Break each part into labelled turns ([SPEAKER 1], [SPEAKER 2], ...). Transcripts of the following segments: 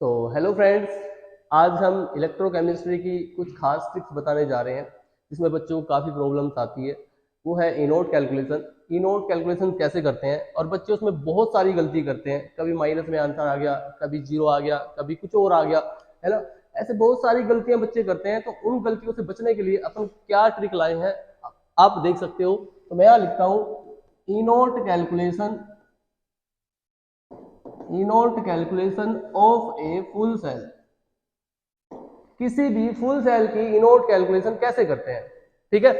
[SPEAKER 1] तो hello friends, आज हम इलेक्ट्रोकेमिस्ट्री की कुछ खास ट्रिक्स बताने जा रहे हैं जिसमें बच्चों को काफ़ी प्रॉब्लम्स आती है। वो है इनोट कैलकुलेशन। इनोट कैलकुलेशन कैसे करते हैं और बच्चे उसमें बहुत सारी गलती करते हैं। कभी माइनस में आंसर आ गया, कभी जीरो आ गया, कभी कुछ और आ गया, है ना। ऐसे बहुत सारी गलतियां बच्चे करते हैं। तो उन गलतियों से बचने के लिए अपन क्या ट्रिक लाए हैं आप देख सकते हो। तो मैं यहाँ लिखता हूँ E naught calculation, E naught calculation of a full cell. किसी भी फुल सेल की इनोट कैलकुलेशन कैसे करते हैं, ठीक है।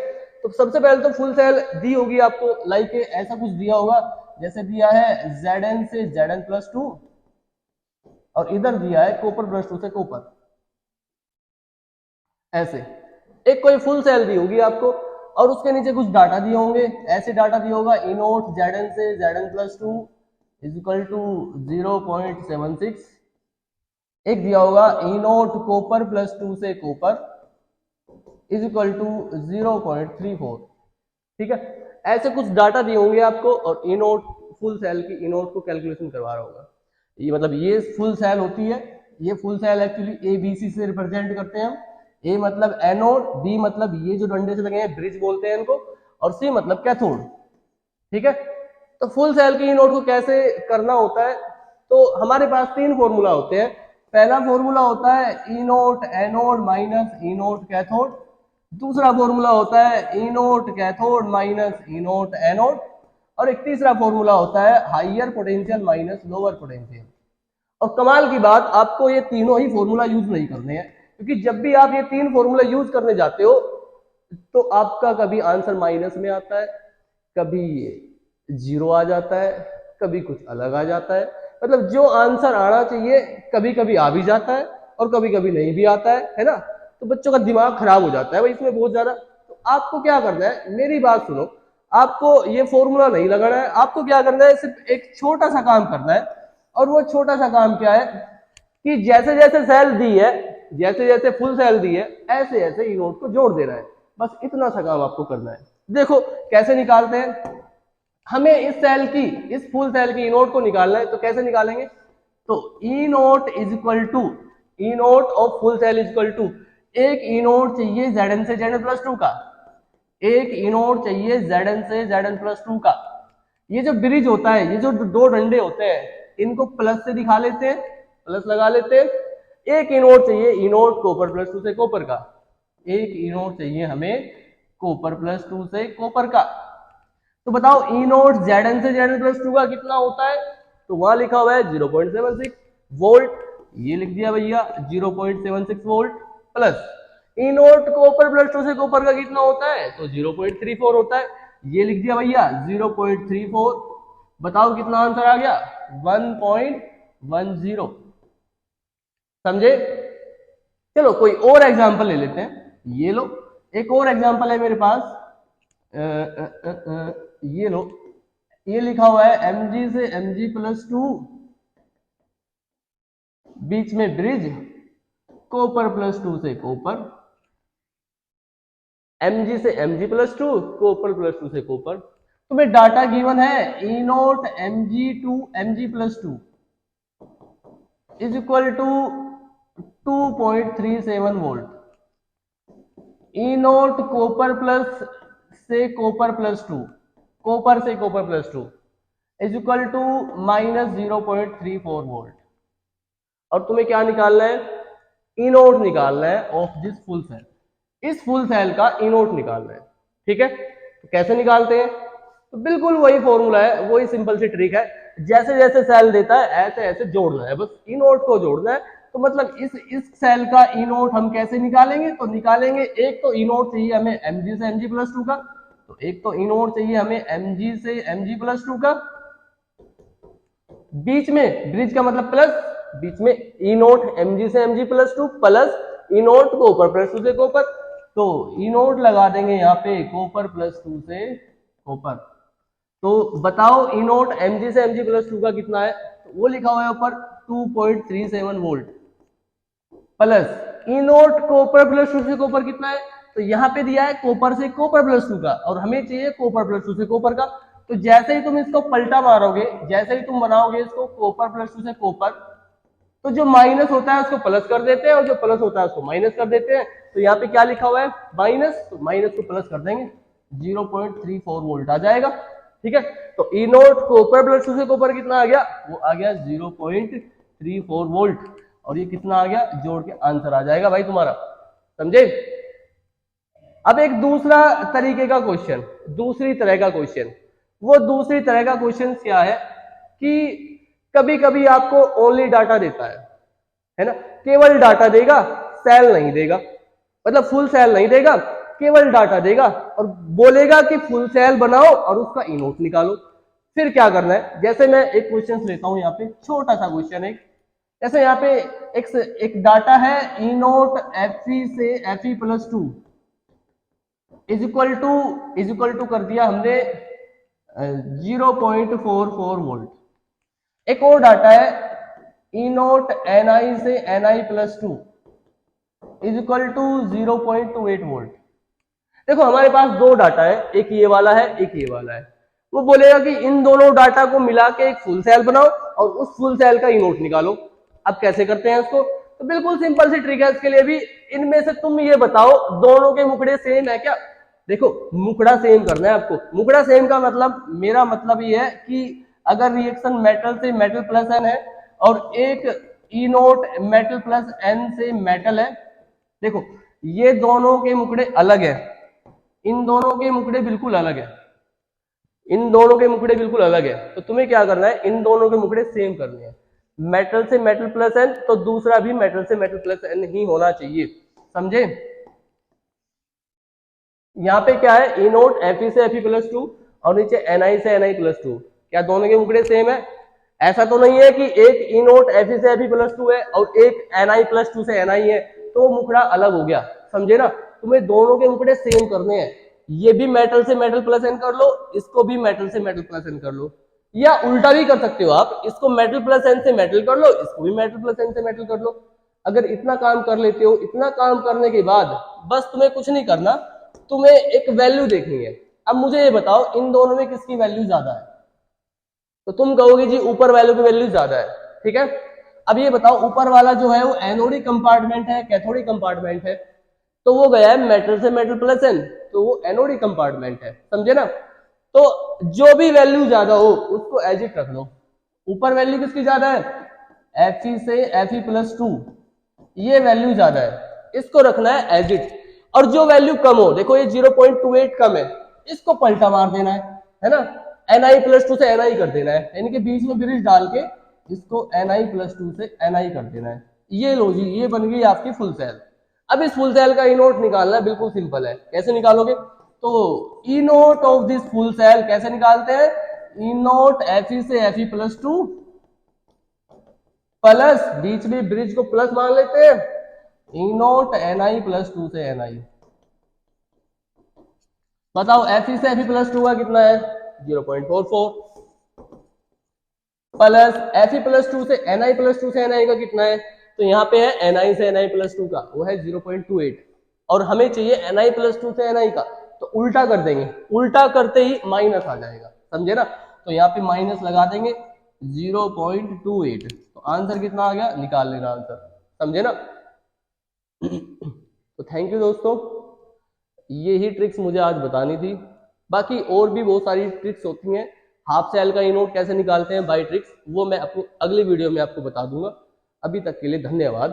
[SPEAKER 1] तो सबसे पहले तो फुल सेल दी होगी आपको, लाइक ऐसा कुछ दिया होगा, जैसे दिया है Zn से Zn+2 और इधर दिया है कॉपर+2 से कॉपर। ऐसे एक कोई फुल सेल दी होगी आपको और उसके नीचे कुछ डाटा दिए होंगे। ऐसे डाटा दिया होगा इनोट Zn से Zn+2 इज इक्वल टू 0.76। एक दिया होगा इनोट कॉपर+2 से कॉपर इज इक्वल टू 0.34। ठीक है, ऐसे कुछ डाटा दिए होंगे आपको और इनोट फुल सेल की इनोट को कैलकुलेशन करवा रहा होगा। ये मतलब ये फुल सेल होती है। ये फुल सेल एक्चुअली ABC से रिप्रेजेंट करते हैं हम। A मतलब एनोड, B मतलब ये जो डंडे से लगे हैं ब्रिज बोलते हैं इनको, और C मतलब कैथोड। ठीक है, तो फुल सेल की इनोट को कैसे करना होता है, तो हमारे पास तीन फॉर्मूला होते हैं। पहला फॉर्मूला होता है ई नोट एनोड माइनस ई नोट कैथोड। दूसरा फॉर्मूला होता है ई नोट कैथोड माइनस ई नोट एनोड। और एक तीसरा फॉर्मूला होता है higher potential minus lower potential. और कमाल की बात, आपको ये तीनों ही फॉर्मूला यूज नहीं करने हैं, क्योंकि जब भी आप ये तीन फॉर्मूला यूज करने जाते हो तो आपका कभी आंसर माइनस में आता है, कभी जीरो आ जाता है, कभी कुछ अलग आ जाता है। मतलब जो आंसर आना चाहिए कभी कभी आ भी जाता है और कभी कभी नहीं भी आता है ना। तो बच्चों का दिमाग खराब हो जाता है भाई इसमें बहुत ज्यादा। तो आपको क्या करना है, मेरी बात सुनो, आपको ये फॉर्मूला नहीं लगाना है। आपको क्या करना है, सिर्फ एक छोटा सा काम करना है। और वो छोटा सा काम क्या है कि जैसे जैसे सेल दी है, जैसे जैसे फुल सेल दी है, ऐसे ऐसे इनोट को जोड़ देना है। बस इतना सा काम आपको करना है। देखो कैसे निकालते हैं। हमें इस सेल की, इस फुल सेल की इनोट को निकालना है, तो कैसे निकालेंगे, तो E naught is equal to, E naught of full cell is equal to, एक ई नोट चाहिए Zn से Zn+2 का, एक ई नोट चाहिए Zn से Zn+2 का। ये जो ब्रिज होता है, ये जो दो डंडे होते हैं, इनको प्लस से दिखा लेते हैं, प्लस लगा लेते हैं। एक ई नोट चाहिए ई नोट कॉपर+2 से कॉपर का, एक ई नोट चाहिए हमें कॉपर+2 से कॉपर का। तो बताओ ई नोट Zn से Zn+2 का कितना होता है, तो वहां लिखा हुआ है 0.76 वोल्ट। ये लिख दिया भैया 0.76 वोल्ट, प्लस ई नोट कॉपर+2 से कॉपर का कितना होता है, तो 0.34 होता है। ये लिख दिया भैया 0.34। बताओ कितना आंसर आ गया, 1.10। समझे। चलो कोई और एग्जांपल ले लेते हैं। ये लो, एक और एग्जांपल है मेरे पास। ये लो, ये लिखा हुआ है Mg से Mg+2, बीच में ब्रिज, कॉपर+2 से कॉपर, Mg से Mg+2, कॉपर+2 से कॉपर। तुम्हें डाटा गिवन है E naught Mg+2 is equal to 2.37 volt. E naught copper plus से कॉपर+2, कॉपर से कॉपर+2 इज इक्वल टू -0.34 वोल्ट। और तुम्हें क्या निकालना है, इनोट निकालना है ऑफ दिस फुल सेल। इस फुल सेल का इनोट निकालना है। ठीक है, तो कैसे निकालते हैं, तो बिल्कुल वही फॉर्मूला है, वही सिंपल सी ट्रिक है। जैसे जैसे सेल देता है ऐसे ऐसे जोड़ना है, बस इनोट को जोड़ना है। तो मतलब इस सेल का इनोट हम कैसे निकालेंगे, तो निकालेंगे, एक तो इनोट चाहिए हमें Mg से Mg+2 का, तो एक तो इनोट चाहिए हमें Mg से Mg+2 का, बीच में ब्रिज का मतलब प्लस, बीच में ई नोट Mg से Mg+2 प्लस ई नोट कॉपर+2 से कॉपर। तो ई नोट लगा देंगे यहाँ पे कॉपर+2 से कॉपर। तो बताओ ई नोट Mg से Mg+2 का कितना है, तो वो लिखा हुआ है ऊपर 2.37 वोल्ट, प्लस ई नोट कॉपर+2 से कॉपर कितना है, तो यहाँ पे दिया है कॉपर से कॉपर+2 का और हमें चाहिए कॉपर+2 से कॉपर का। तो जैसे ही तुम इसको पलटा मारोगे, जैसे ही तुम बनाओगे इसको कॉपर+2 से कॉपर, तो जो माइनस होता है उसको प्लस कर देते हैं और जो प्लस होता है उसको माइनस कर देते हैं। तो यहाँ पे क्या लिखा हुआ है माइनस, तो माइनस को प्लस कर देंगे 0.34 वोल्ट आ जाएगा। ठीक है, तो ई नोट कॉपर प्लस 2 से कॉपर कितना आ गया, वो आ गया 0.34 वोल्ट, और ये कितना आ गया, जोड़ के आंसर आ जाएगा भाई तुम्हारा, समझे। अब एक दूसरा तरीके का क्वेश्चन, दूसरी तरह का क्वेश्चन, वो दूसरी तरह का क्वेश्चन क्या है कि कभी कभी आपको ओनली डाटा देता है ना, केवल डाटा देगा, सेल नहीं देगा, मतलब फुल सेल नहीं देगा, केवल डाटा देगा और बोलेगा कि फुल सेल बनाओ और उसका ई नोट निकालो। फिर क्या करना है, जैसे मैं एक क्वेश्चन लेता हूं, यहाँ पे छोटा सा क्वेश्चन है, जैसे यहाँ पे एक डाटा है ई नोट एफ से F plus 2 is equal to कर दिया हमने 0.44 वोल्ट। एक और डाटा है ई नोट एन आई से N I plus 2 is equal to 0.28 volt. देखो हमारे पास दो डाटा है, एक ये वाला है एक ये वाला है। वो बोलेगा कि इन दोनों डाटा को मिला के एक फुल सेल बनाओ और उस फुल सेल का ई नोट निकालो। अब कैसे करते हैं इसको, तो बिल्कुल सिंपल सी ट्रिक है इसके लिए भी। इनमें से तुम ये बताओ दोनों के मुखड़े सेम है क्या। देखो मुखड़ा सेम करना है आपको। मुखड़ा सेम का मतलब, मेरा मतलब ये है कि अगर रिएक्शन मेटल से मेटल प्लस एन है और एक E note metal plus N से मेटल है, देखो ये दोनों के मुखड़े अलग है, इन दोनों के मुखड़े बिल्कुल अलग है, इन दोनों के मुखड़े बिल्कुल अलग है। तो तुम्हें क्या करना है, इन दोनों के मुखड़े सेम करने हैं। मेटल से मेटल प्लस एन, तो दूसरा भी मेटल से मेटल प्लस एन ही होना चाहिए, समझे। यहाँ पे क्या है, ई नोट एफ से एफ प्लस 2 और नीचे एन आई से एन आई प्लस 2, क्या दोनों के मुखड़े सेम है। ऐसा तो नहीं है कि एक ई नोट एफ से एफ प्लस 2 है और एक एन आई प्लस 2 से एन आई है तो मुखड़ा अलग हो गया, समझे ना। तुम्हें दोनों के मुखड़े सेम करने हैं। ये भी मेटल से मेटल प्लस एन कर लो, इसको भी मेटल से मेटल प्लस एन कर लो, या उल्टा भी कर सकते हो आप, इसको मेटल प्लस एन से मेटल कर लो, इसको भी मेटल प्लस एन से मेटल कर लो। अगर इतना काम कर लेते हो, इतना काम करने के बाद बस तुम्हें कुछ नहीं करना, तुम्हें एक वैल्यू देखनी है। अब मुझे ये बताओ इन दोनों में किसकी वैल्यू ज्यादा है, तो तुम कहोगे जी ऊपर वाले की वैल्यू ज्यादा है, ठीक है। अब ये बताओ ऊपर वाला जो है वो एनोडिक कंपार्टमेंट है कैथोडिक कंपार्टमेंट है, तो वो गया है मेटल से मेटल प्लस एन, तो वो एनोडिक कंपार्टमेंट है, समझे ना। तो जो भी वैल्यू ज्यादा हो उसको एज इट रख लो। ऊपर वैल्यू किसकी ज्यादा है, एफ से एफ प्लस 2, ये वैल्यू ज्यादा है, इसको रखना है एज इट। और जो वैल्यू कम हो, देखो ये 0.28 कम है, इसको पलटा मार देना है ना, Ni प्लस 2 से Ni कर देना है, यानी कि बीच में ब्रिज डाल के इसको Ni प्लस 2 से Ni कर देना है। ये लो जी, ये बन गई आपकी फुल सेल। अब इस फुल सेल का ई नोट निकालना है, बिल्कुल सिंपल है। कैसे निकालोगे, तो E naught of this full cell कैसे निकालते हैं, ई नोट Fe से Fe प्लस 2 प्लस, बीच में ब्रिज को प्लस मान लेते हैं, ई नोट Ni प्लस 2 से Ni। बताओ Fe से Fe प्लस 2 का कितना है, 0.44 प्लस Fe प्लस 2 से Ni प्लस 2 से Ni का कितना है, तो यहाँ पे है Ni से Ni प्लस 2 का, वो है 0.28 और हमें चाहिए Ni प्लस 2 से Ni का, तो उल्टा कर देंगे, उल्टा करते ही माइनस आ जाएगा, समझे ना। तो यहाँ पे माइनस लगा देंगे 0.28, तो आंसर कितना आ गया, निकाल लेना आंसर, समझे ना। तो थैंक यू दोस्तों, ये ही ट्रिक्स मुझे आज बतानी थी। बाकी और भी बहुत सारी ट्रिक्स होती हैं, हाफ सेल का ई नोट कैसे निकालते हैं बाय ट्रिक्स, वो मैं अपनी अगली वीडियो में आपको बता दूंगा। अभी तक के लिए धन्यवाद।